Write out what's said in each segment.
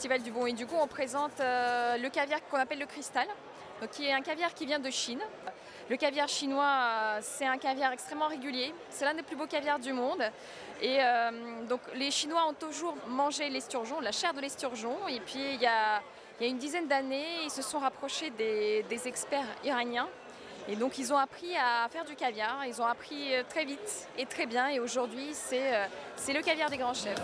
Festival du Bon et du Goût, on présente le caviar qu'on appelle le cristal, donc qui est un caviar qui vient de Chine. Le caviar chinois, c'est un caviar extrêmement régulier, c'est l'un des plus beaux caviars du monde. Et donc les Chinois ont toujours mangé l'esturgeon, la chair de l'esturgeon, et puis il y a une dizaine d'années, ils se sont rapprochés des experts iraniens. Et donc ils ont appris à faire du caviar, ils ont appris très vite et très bien, et aujourd'hui c'est le caviar des grands chefs.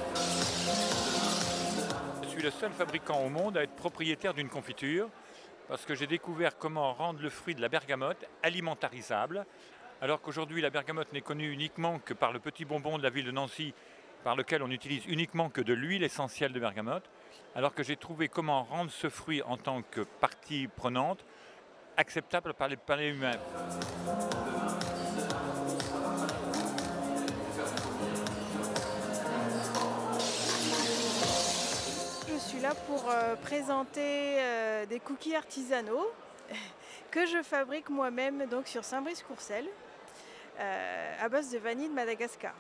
Je suis le seul fabricant au monde à être propriétaire d'une confiture parce que j'ai découvert comment rendre le fruit de la bergamote alimentarisable, alors qu'aujourd'hui la bergamote n'est connue uniquement que par le petit bonbon de la ville de Nancy, par lequel on n'utilise uniquement que de l'huile essentielle de bergamote, alors que j'ai trouvé comment rendre ce fruit en tant que partie prenante acceptable par les palais humains. Je suis là pour présenter des cookies artisanaux que je fabrique moi-même donc sur Saint-Brice-Courcelles à base de vanille de Madagascar.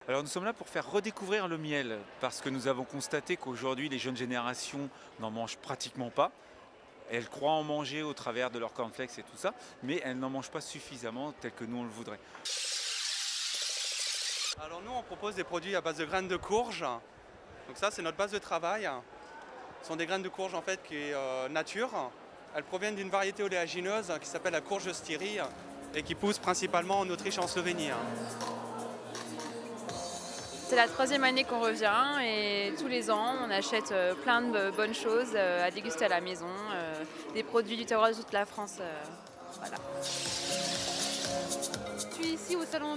Alors nous sommes là pour faire redécouvrir le miel parce que nous avons constaté qu'aujourd'hui les jeunes générations n'en mangent pratiquement pas. Elles croient en manger au travers de leurs cornflakes et tout ça, mais elles n'en mangent pas suffisamment tel que nous on le voudrait. Alors nous on propose des produits à base de graines de courge. Donc ça c'est notre base de travail. Ce sont des graines de courge en fait qui est nature. Elles proviennent d'une variété oléagineuse qui s'appelle la courge styrie et qui pousse principalement en Autriche et en Slovénie. C'est la 3e année qu'on revient et tous les ans on achète plein de bonnes choses à déguster à la maison, des produits du terroir de toute la France. Voilà. Je suis ici au salon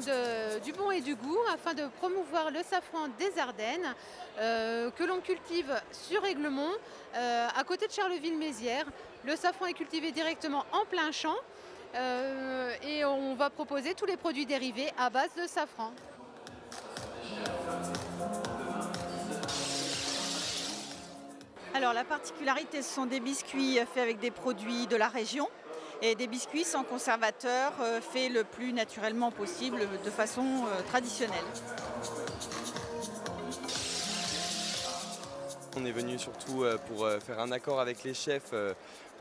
du Bon et du Goût afin de promouvoir le safran des Ardennes que l'on cultive sur Aiglemont, à côté de Charleville-Mézières. Le safran est cultivé directement en plein champ et on va proposer tous les produits dérivés à base de safran. Alors la particularité, ce sont des biscuits faits avec des produits de la région et des biscuits sans conservateur faits le plus naturellement possible de façon traditionnelle. On est venu surtout pour faire un accord avec les chefs,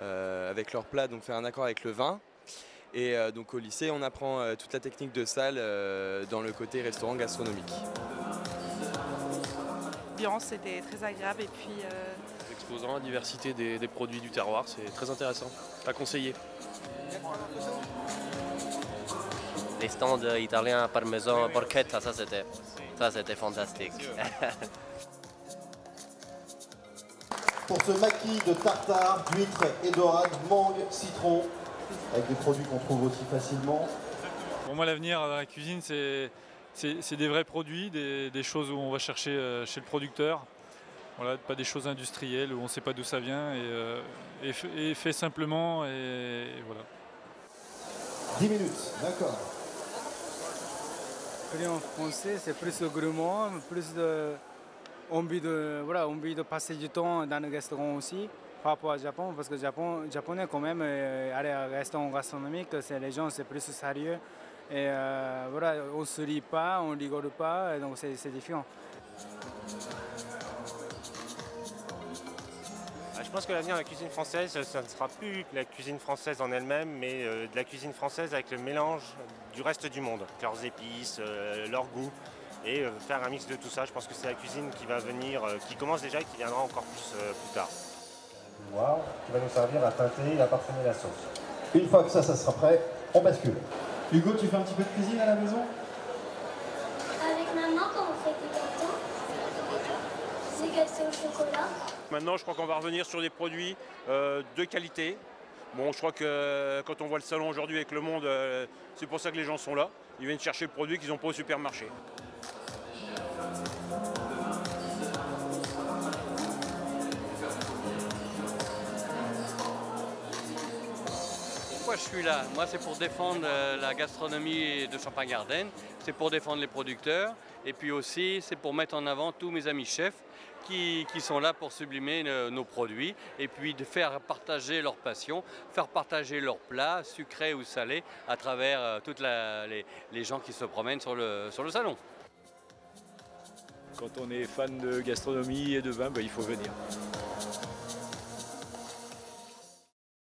avec leurs plats, donc faire un accord avec le vin. Et donc au lycée, on apprend toute la technique de salle dans le côté restaurant gastronomique. L'ambiance était très agréable et puis exposant la diversité des produits du terroir, c'est très intéressant, à conseiller. Les stands italiens, parmesan, porchetta, ça c'était fantastique. Pour ce maquis de tartare, d'huîtres et dorades, mangue, citron, avec des produits qu'on trouve aussi facilement. Pour moi l'avenir dans la cuisine c'est des vrais produits, des choses où on va chercher chez le producteur. Voilà, pas des choses industrielles où on ne sait pas d'où ça vient et fait simplement et voilà. 10 minutes, d'accord. En français, c'est plus gourmand, plus envie de passer du temps dans le restaurant aussi, par rapport au Japon, parce que le Japonais quand même, aller à un restaurant gastronomique, les gens c'est plus sérieux. Et voilà, on ne se rit pas, on ne rigole pas, et donc c'est différent. Je pense que l'avenir de la cuisine française, ça ne sera plus la cuisine française en elle-même, mais de la cuisine française avec le mélange du reste du monde, leurs épices, leur goût, et faire un mix de tout ça. Je pense que c'est la cuisine qui va venir, qui commence déjà et qui viendra encore plus tard. Noir, qui va nous servir à teinter et à parfumer la sauce. Une fois que ça sera prêt, on bascule. Hugo, tu fais un petit peu de cuisine à la maison? Avec maman, quand on fait des gâteaux, des gâteaux au chocolat. Maintenant, je crois qu'on va revenir sur des produits de qualité. Bon, je crois que quand on voit le salon aujourd'hui avec le monde, c'est pour ça que les gens sont là. Ils viennent chercher le produit qu'ils n'ont pas au supermarché. Pourquoi je suis là? Moi, c'est pour défendre la gastronomie de Champagne-Ardenne, c'est pour défendre les producteurs et puis aussi c'est pour mettre en avant tous mes amis chefs qui sont là pour sublimer nos produits et puis de faire partager leur passion, faire partager leurs plats, sucrés ou salés, à travers toutes les gens qui se promènent sur le salon. Quand on est fan de gastronomie et de vin, il faut venir.